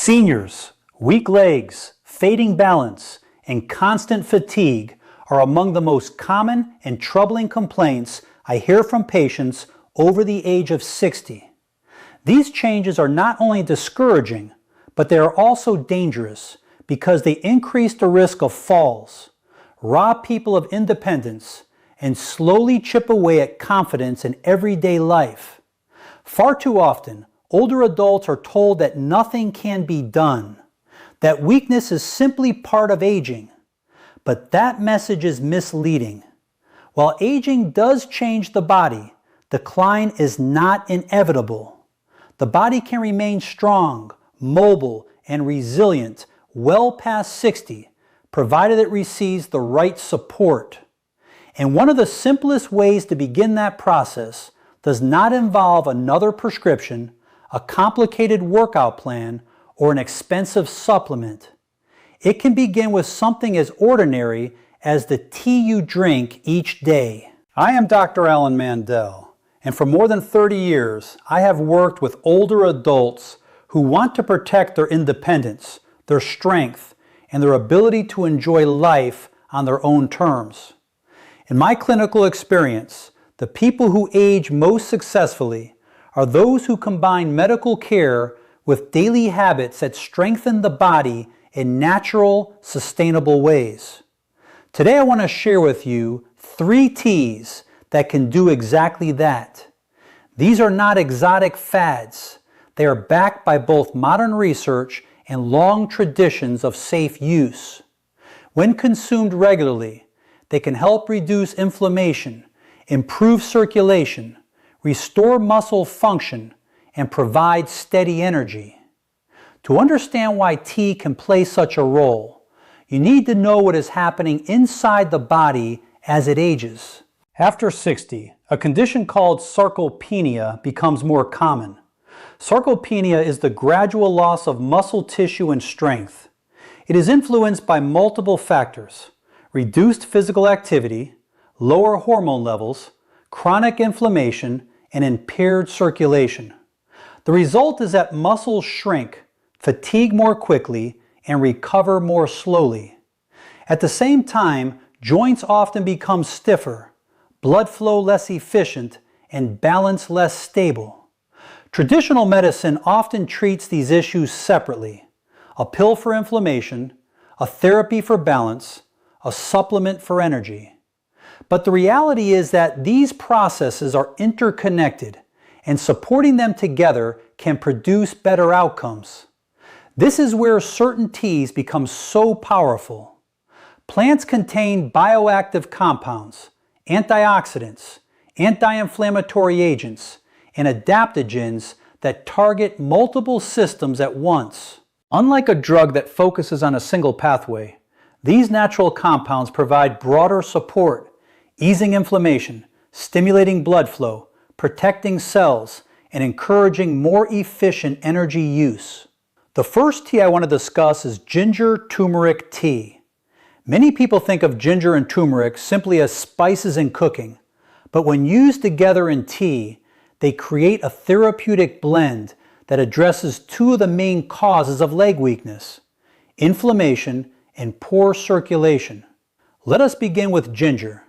Seniors, weak legs, fading balance, and constant fatigue are among the most common and troubling complaints I hear from patients over the age of 60. These changes are not only discouraging, but they are also dangerous because they increase the risk of falls, rob people of independence, and slowly chip away at confidence in everyday life. Far too often, older adults are told that nothing can be done, that weakness is simply part of aging. But that message is misleading. While aging does change the body, decline is not inevitable. The body can remain strong, mobile, and resilient well past 60, provided it receives the right support. And one of the simplest ways to begin that process does not involve another prescription, a complicated workout plan, or an expensive supplement. It can begin with something as ordinary as the tea you drink each day. I am Dr. Alan Mandell, and for more than 30 years, I have worked with older adults who want to protect their independence, their strength, and their ability to enjoy life on their own terms. In my clinical experience, the people who age most successfully are those who combine medical care with daily habits that strengthen the body in natural, sustainable ways. Today I want to share with you 3 teas that can do exactly that. These are not exotic fads. They are backed by both modern research and long traditions of safe use. When consumed regularly, they can help reduce inflammation, improve circulation, restore muscle function, and provide steady energy. To understand why tea can play such a role, you need to know what is happening inside the body as it ages. After 60, a condition called sarcopenia becomes more common. Sarcopenia is the gradual loss of muscle tissue and strength. It is influenced by multiple factors: reduced physical activity, lower hormone levels, chronic inflammation, and impaired circulation. The result is that muscles shrink, fatigue more quickly, and recover more slowly. At the same time, joints often become stiffer, blood flow less efficient, and balance less stable. Traditional medicine often treats these issues separately: a pill for inflammation, a therapy for balance, a supplement for energy. But the reality is that these processes are interconnected, and supporting them together can produce better outcomes. This is where certain teas become so powerful. Plants contain bioactive compounds, antioxidants, anti-inflammatory agents, and adaptogens that target multiple systems at once. Unlike a drug that focuses on a single pathway, these natural compounds provide broader support, easing inflammation, stimulating blood flow, protecting cells, and encouraging more efficient energy use. The first tea I want to discuss is Ginger Turmeric Tea. Many people think of ginger and turmeric simply as spices in cooking, but when used together in tea, they create a therapeutic blend that addresses 2 of the main causes of leg weakness: inflammation and poor circulation. Let us begin with ginger.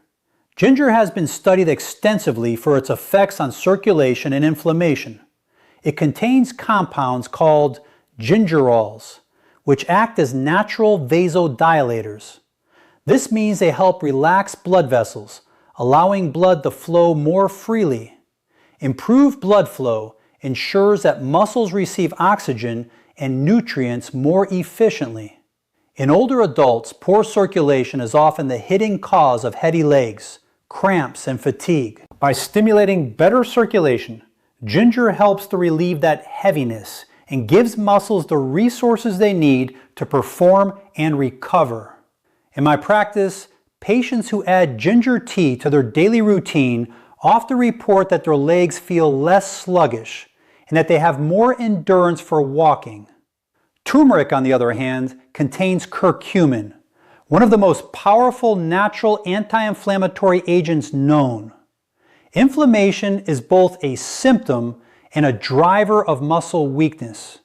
Ginger has been studied extensively for its effects on circulation and inflammation. It contains compounds called gingerols, which act as natural vasodilators. This means they help relax blood vessels, allowing blood to flow more freely. Improved blood flow ensures that muscles receive oxygen and nutrients more efficiently. In older adults, poor circulation is often the hidden cause of heady legs, cramps, and fatigue. By stimulating better circulation, ginger helps to relieve that heaviness and gives muscles the resources they need to perform and recover. In my practice, patients who add ginger tea to their daily routine often report that their legs feel less sluggish and that they have more endurance for walking. Turmeric, on the other hand, contains curcumin, one of the most powerful natural anti-inflammatory agents known. Inflammation is both a symptom and a driver of muscle weakness.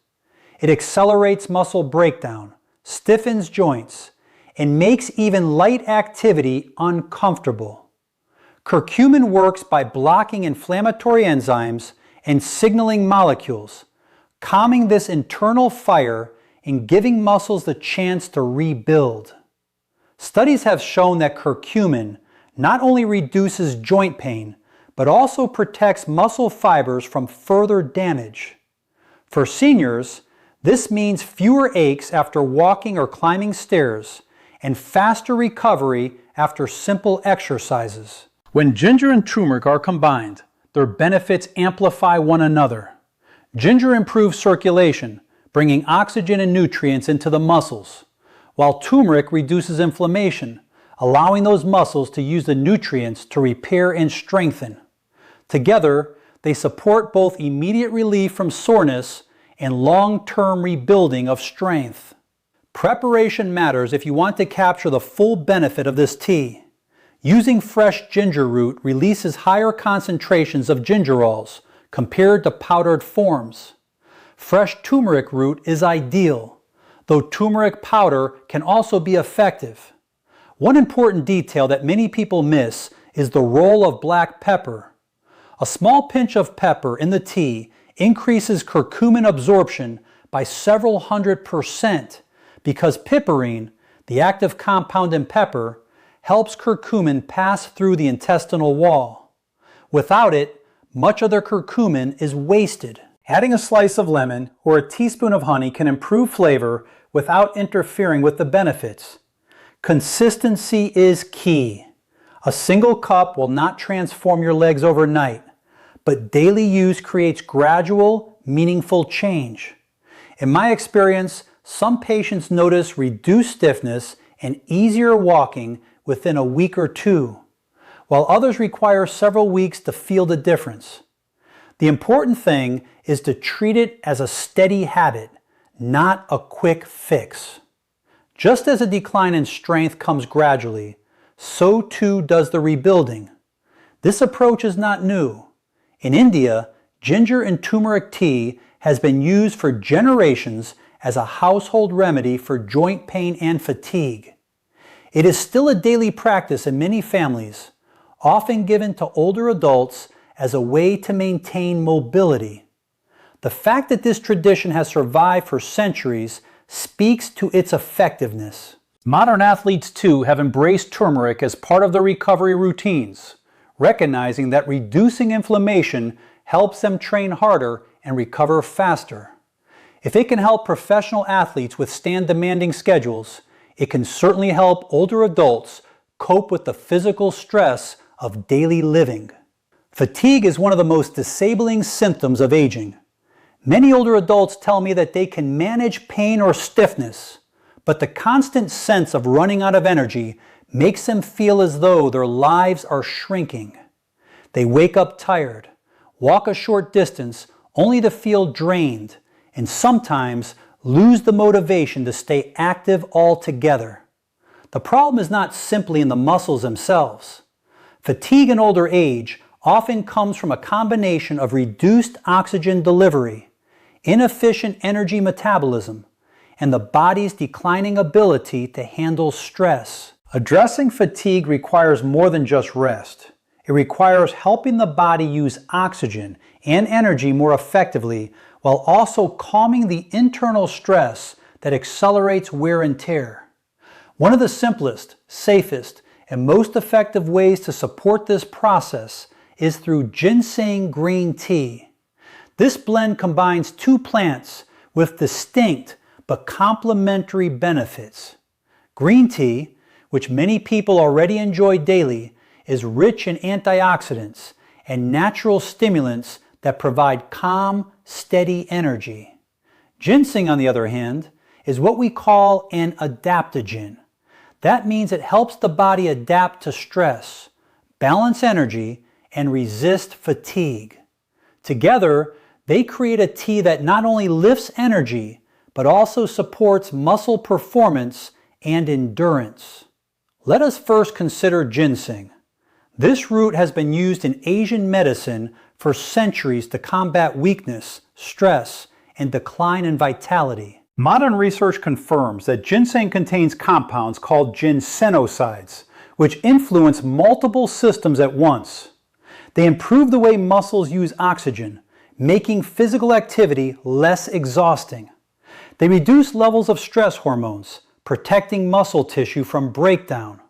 It accelerates muscle breakdown, stiffens joints, and makes even light activity uncomfortable. Curcumin works by blocking inflammatory enzymes and signaling molecules, calming this internal fire and giving muscles the chance to rebuild. Studies have shown that curcumin not only reduces joint pain, but also protects muscle fibers from further damage. For seniors, this means fewer aches after walking or climbing stairs and faster recovery after simple exercises. When ginger and turmeric are combined, their benefits amplify one another. Ginger improves circulation, bringing oxygen and nutrients into the muscles, while turmeric reduces inflammation, allowing those muscles to use the nutrients to repair and strengthen. Together, they support both immediate relief from soreness and long-term rebuilding of strength. Preparation matters if you want to capture the full benefit of this tea. Using fresh ginger root releases higher concentrations of gingerols compared to powdered forms. Fresh turmeric root is ideal, though turmeric powder can also be effective. One important detail that many people miss is the role of black pepper. A small pinch of pepper in the tea increases curcumin absorption by several 100% because piperine, the active compound in pepper, helps curcumin pass through the intestinal wall. Without it, much of the curcumin is wasted. Adding a slice of lemon or a teaspoon of honey can improve flavor without interfering with the benefits. Consistency is key. A single cup will not transform your legs overnight, but daily use creates gradual, meaningful change. In my experience, some patients notice reduced stiffness and easier walking within a week or two, while others require several weeks to feel the difference. The important thing is to treat it as a steady habit, not a quick fix. Just as a decline in strength comes gradually, so too does the rebuilding. This approach is not new. In India, ginger and turmeric tea has been used for generations as a household remedy for joint pain and fatigue. It is still a daily practice in many families, often given to older adults as a way to maintain mobility. The fact that this tradition has survived for centuries speaks to its effectiveness. Modern athletes too have embraced turmeric as part of their recovery routines, recognizing that reducing inflammation helps them train harder and recover faster. If it can help professional athletes withstand demanding schedules, it can certainly help older adults cope with the physical stress of daily living. Fatigue is one of the most disabling symptoms of aging. Many older adults tell me that they can manage pain or stiffness, but the constant sense of running out of energy makes them feel as though their lives are shrinking. They wake up tired, walk a short distance only to feel drained, and sometimes lose the motivation to stay active altogether. The problem is not simply in the muscles themselves. Fatigue in older age often comes from a combination of reduced oxygen delivery, inefficient energy metabolism, and the body's declining ability to handle stress. Addressing fatigue requires more than just rest. It requires helping the body use oxygen and energy more effectively while also calming the internal stress that accelerates wear and tear. One of the simplest, safest, and most effective ways to support this process is through Ginseng Green Tea. This blend combines two plants with distinct but complementary benefits. Green tea, which many people already enjoy daily, is rich in antioxidants and natural stimulants that provide calm, steady energy. Ginseng, on the other hand, is what we call an adaptogen. That means it helps the body adapt to stress, balance energy, and resist fatigue. Together, they create a tea that not only lifts energy, but also supports muscle performance and endurance. Let us first consider ginseng. This root has been used in Asian medicine for centuries to combat weakness, stress, and decline in vitality. Modern research confirms that ginseng contains compounds called ginsenosides, which influence multiple systems at once. They improve the way muscles use oxygen, making physical activity less exhausting. They reduce levels of stress hormones, protecting muscle tissue from breakdown.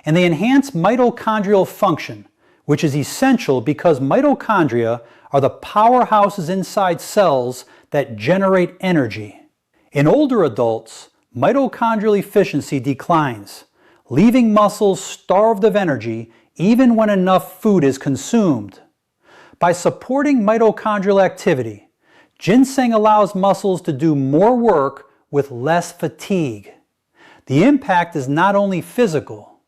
And they enhance mitochondrial function, which is essential because mitochondria are the powerhouses inside cells that generate energy. In older adults, mitochondrial efficiency declines, leaving muscles starved of energy even when enough food is consumed. By supporting mitochondrial activity, ginseng allows muscles to do more work with less fatigue. The impact is not only physical.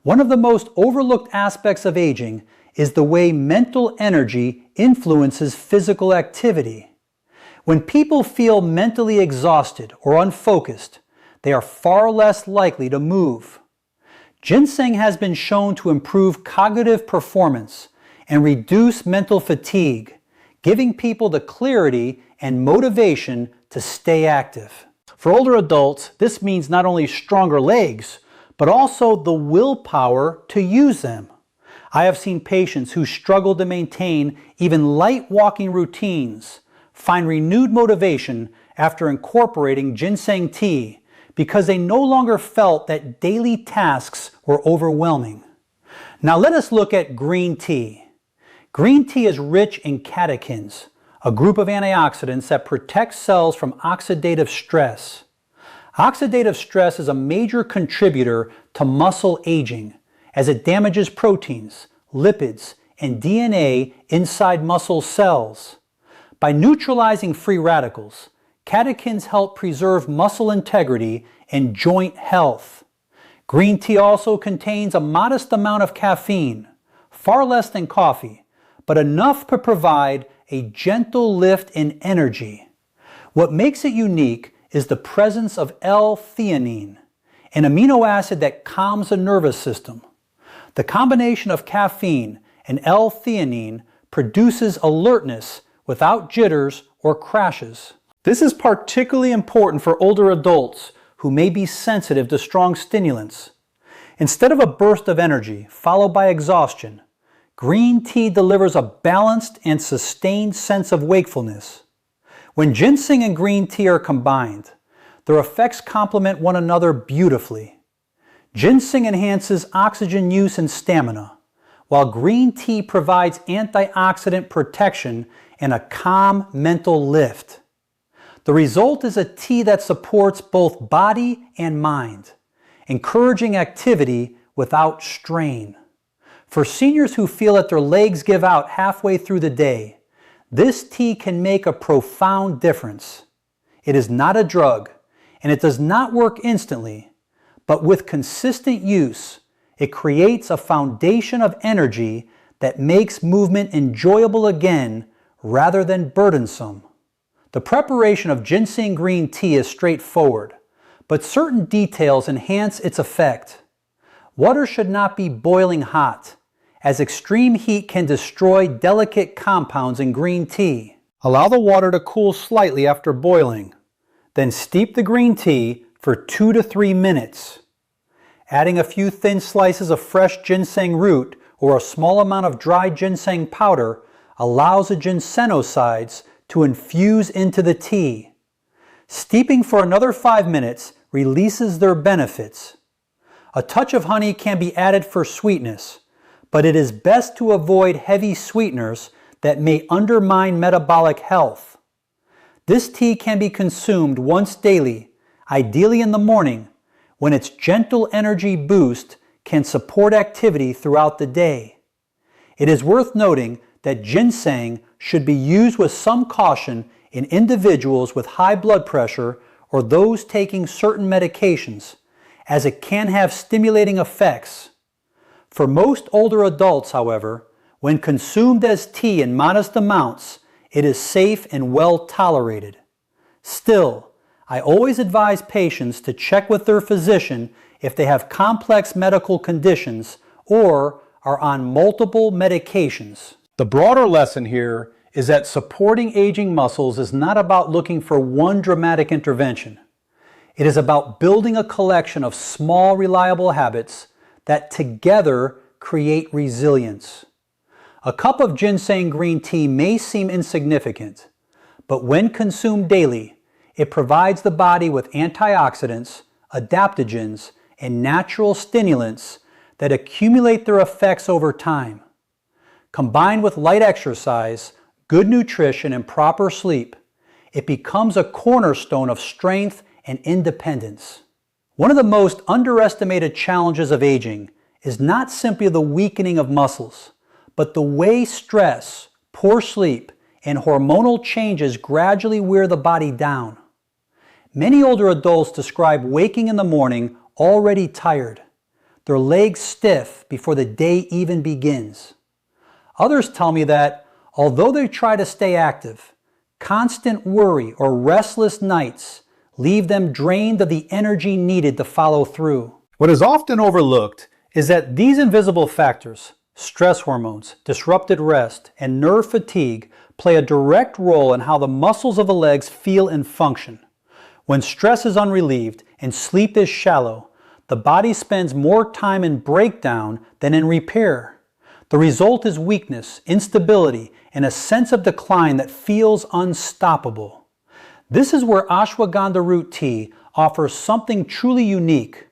One of the most overlooked aspects of aging is the way mental energy influences physical activity. When people feel mentally exhausted or unfocused, they are far less likely to move. Ginseng has been shown to improve cognitive performance and reduce mental fatigue, giving people the clarity and motivation to stay active. For older adults, this means not only stronger legs, but also the willpower to use them. I have seen patients who struggle to maintain even light walking routines find renewed motivation after incorporating ginseng tea because they no longer felt that daily tasks were overwhelming. Now let us look at green tea. Green tea is rich in catechins, a group of antioxidants that protect cells from oxidative stress. Oxidative stress is a major contributor to muscle aging as it damages proteins, lipids, and DNA inside muscle cells. By neutralizing free radicals, catechins help preserve muscle integrity and joint health. Green tea also contains a modest amount of caffeine, far less than coffee, but enough to provide a gentle lift in energy. What makes it unique is the presence of L-theanine, an amino acid that calms the nervous system. The combination of caffeine and L-theanine produces alertness without jitters or crashes. This is particularly important for older adults who may be sensitive to strong stimulants. Instead of a burst of energy followed by exhaustion, green tea delivers a balanced and sustained sense of wakefulness. When ginseng and green tea are combined, their effects complement one another beautifully. Ginseng enhances oxygen use and stamina, while green tea provides antioxidant protection and a calm mental lift. The result is a tea that supports both body and mind, encouraging activity without strain. For seniors who feel that their legs give out halfway through the day, this tea can make a profound difference. It is not a drug, and it does not work instantly, but with consistent use, it creates a foundation of energy that makes movement enjoyable again rather than burdensome. The preparation of ginseng green tea is straightforward, but certain details enhance its effect. Water should not be boiling hot, as extreme heat can destroy delicate compounds in green tea. Allow the water to cool slightly after boiling. Then steep the green tea for 2 to 3 minutes. Adding a few thin slices of fresh ginseng root or a small amount of dry ginseng powder allows the ginsenosides to infuse into the tea. Steeping for another 5 minutes releases their benefits. A touch of honey can be added for sweetness, but it is best to avoid heavy sweeteners that may undermine metabolic health. This tea can be consumed once daily, ideally in the morning, when its gentle energy boost can support activity throughout the day. It is worth noting that ginseng should be used with some caution in individuals with high blood pressure or those taking certain medications, as it can have stimulating effects. For most older adults, however, when consumed as tea in modest amounts, it is safe and well tolerated. Still, I always advise patients to check with their physician if they have complex medical conditions or are on multiple medications. The broader lesson here is that supporting aging muscles is not about looking for one dramatic intervention. It is about building a collection of small, reliable habits that together create resilience. A cup of ginseng green tea may seem insignificant, but when consumed daily, it provides the body with antioxidants, adaptogens, and natural stimulants that accumulate their effects over time. Combined with light exercise, good nutrition, and proper sleep, it becomes a cornerstone of strength and independence. One of the most underestimated challenges of aging is not simply the weakening of muscles, but the way stress, poor sleep, and hormonal changes gradually wear the body down. Many older adults describe waking in the morning already tired, their legs stiff before the day even begins. Others tell me that, although they try to stay active, constant worry or restless nights leave them drained of the energy needed to follow through. What is often overlooked is that these invisible factors, stress hormones, disrupted rest, and nerve fatigue, play a direct role in how the muscles of the legs feel and function. When stress is unrelieved and sleep is shallow, the body spends more time in breakdown than in repair. The result is weakness, instability, and a sense of decline that feels unstoppable. This is where ashwagandha root tea offers something truly unique.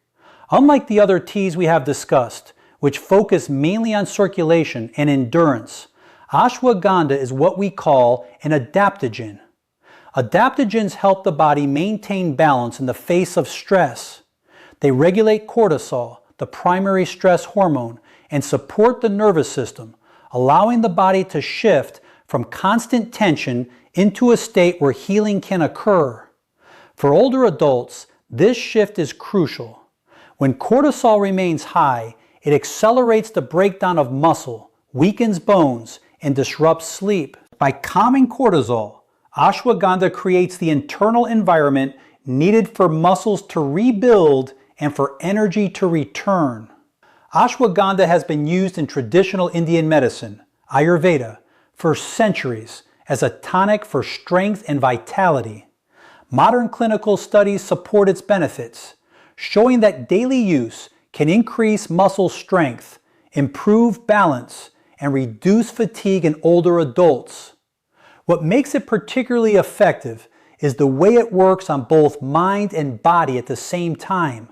Unlike the other teas we have discussed, which focus mainly on circulation and endurance, ashwagandha is what we call an adaptogen. Adaptogens help the body maintain balance in the face of stress. They regulate cortisol, the primary stress hormone, and support the nervous system, allowing the body to shift from constant tension into a state where healing can occur. For older adults, this shift is crucial. When cortisol remains high, it accelerates the breakdown of muscle, weakens bones, and disrupts sleep. By calming cortisol, ashwagandha creates the internal environment needed for muscles to rebuild and for energy to return. Ashwagandha has been used in traditional Indian medicine, Ayurveda, for centuries as a tonic for strength and vitality. Modern clinical studies support its benefits, showing that daily use can increase muscle strength, improve balance, and reduce fatigue in older adults. What makes it particularly effective is the way it works on both mind and body at the same time.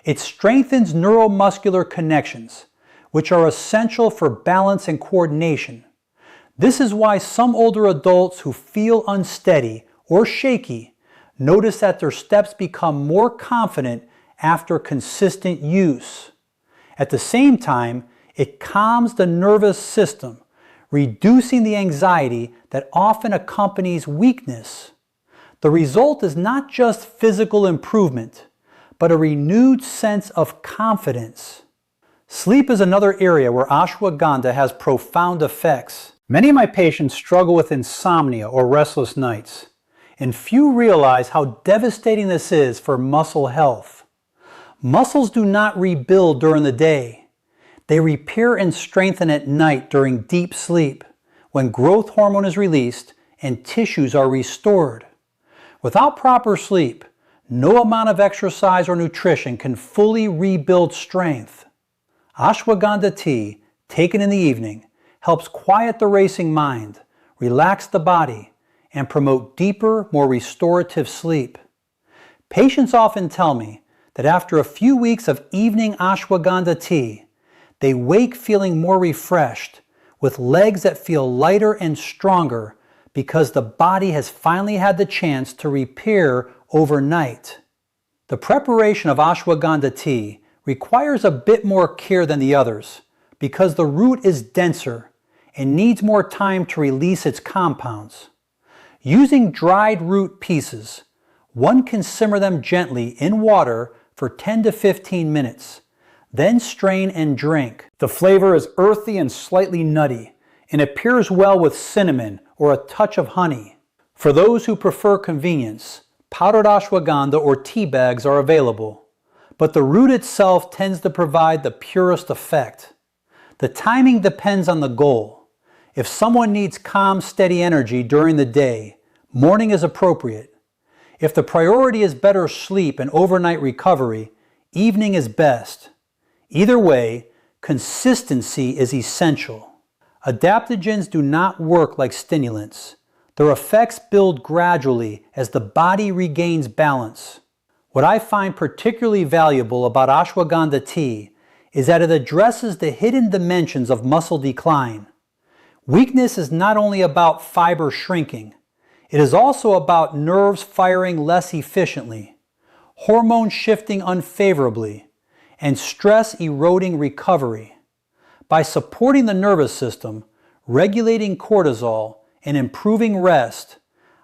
It strengthens neuromuscular connections, which are essential for balance and coordination. This is why some older adults who feel unsteady or shaky notice that their steps become more confident after consistent use. At the same time, it calms the nervous system, reducing the anxiety that often accompanies weakness. The result is not just physical improvement, but a renewed sense of confidence. Sleep is another area where ashwagandha has profound effects. Many of my patients struggle with insomnia or restless nights, and few realize how devastating this is for muscle health. Muscles do not rebuild during the day. They repair and strengthen at night during deep sleep, when growth hormone is released and tissues are restored. Without proper sleep, no amount of exercise or nutrition can fully rebuild strength. Ashwagandha tea, taken in the evening, helps quiet the racing mind, relax the body, and promote deeper, more restorative sleep. Patients often tell me that after a few weeks of evening ashwagandha tea, they wake feeling more refreshed, with legs that feel lighter and stronger because the body has finally had the chance to repair overnight. The preparation of ashwagandha tea requires a bit more care than the others because the root is denser and needs more time to release its compounds. Using dried root pieces, one can simmer them gently in water for 10 to 15 minutes, then strain and drink. The flavor is earthy and slightly nutty, and it pairs well with cinnamon or a touch of honey. For those who prefer convenience, powdered ashwagandha or tea bags are available, but the root itself tends to provide the purest effect. The timing depends on the goal. If someone needs calm, steady energy during the day, morning is appropriate. If the priority is better sleep and overnight recovery, evening is best. Either way, consistency is essential. Adaptogens do not work like stimulants. Their effects build gradually as the body regains balance. What I find particularly valuable about Ashwagandha tea is that it addresses the hidden dimensions of muscle decline. Weakness is not only about fiber shrinking, it is also about nerves firing less efficiently, hormones shifting unfavorably, and stress eroding recovery. By supporting the nervous system, regulating cortisol, and improving rest,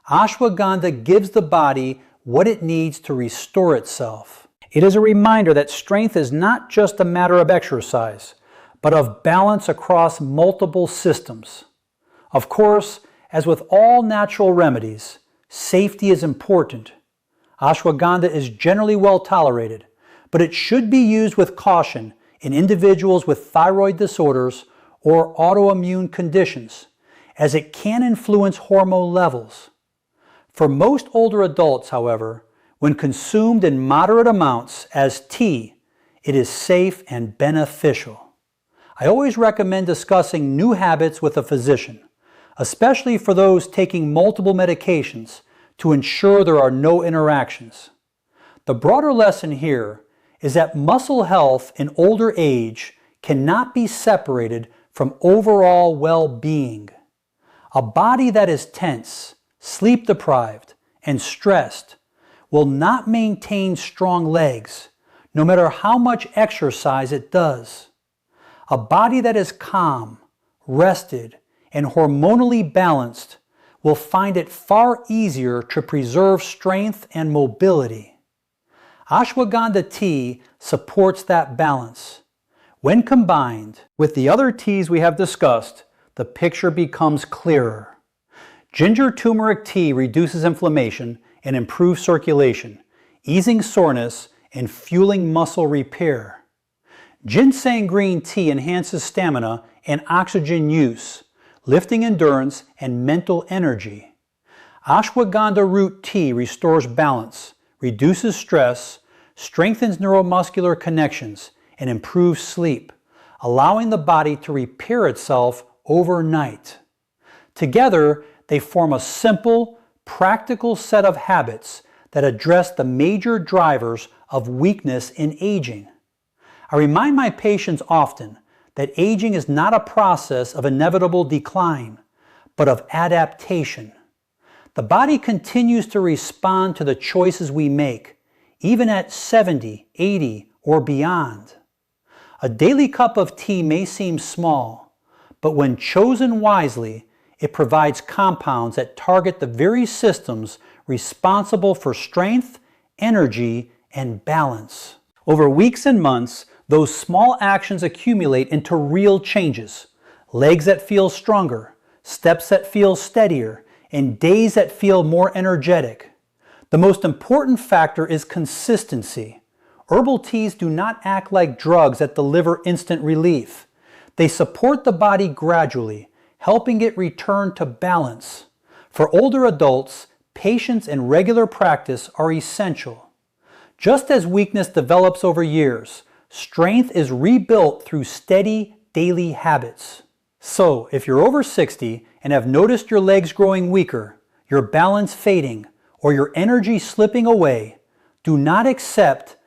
ashwagandha gives the body what it needs to restore itself. It is a reminder that strength is not just a matter of exercise, but of balance across multiple systems. Of course, as with all natural remedies, safety is important. Ashwagandha is generally well tolerated, but it should be used with caution in individuals with thyroid disorders or autoimmune conditions, as it can influence hormone levels. For most older adults, however, when consumed in moderate amounts as tea, it is safe and beneficial. I always recommend discussing new habits with a physician, especially for those taking multiple medications, to ensure there are no interactions. The broader lesson here is that muscle health in older age cannot be separated from overall well-being. A body that is tense, sleep-deprived, and stressed will not maintain strong legs, no matter how much exercise it does. A body that is calm, rested, and hormonally balanced will find it far easier to preserve strength and mobility. Ashwagandha tea supports that balance. When combined with the other teas we have discussed, the picture becomes clearer. Ginger turmeric tea reduces inflammation and improves circulation, easing soreness and fueling muscle repair. Ginseng Green Tea enhances stamina and oxygen use, lifting endurance and mental energy. Ashwagandha root tea restores balance, reduces stress, strengthens neuromuscular connections, and improves sleep, allowing the body to repair itself overnight. Together, they form a simple, practical set of habits that address the major drivers of weakness in aging. I remind my patients often that aging is not a process of inevitable decline, but of adaptation. The body continues to respond to the choices we make, even at 70, 80, or beyond. A daily cup of tea may seem small, but when chosen wisely, it provides compounds that target the very systems responsible for strength, energy, and balance. Over weeks and months, those small actions accumulate into real changes. Legs that feel stronger, steps that feel steadier, and days that feel more energetic. The most important factor is consistency. Herbal teas do not act like drugs that deliver instant relief. They support the body gradually, helping it return to balance. For older adults, patience and regular practice are essential. Just as weakness develops over years, strength is rebuilt through steady daily habits. So, if you're over 60 and have noticed your legs growing weaker, your balance fading, or your energy slipping away, do not accept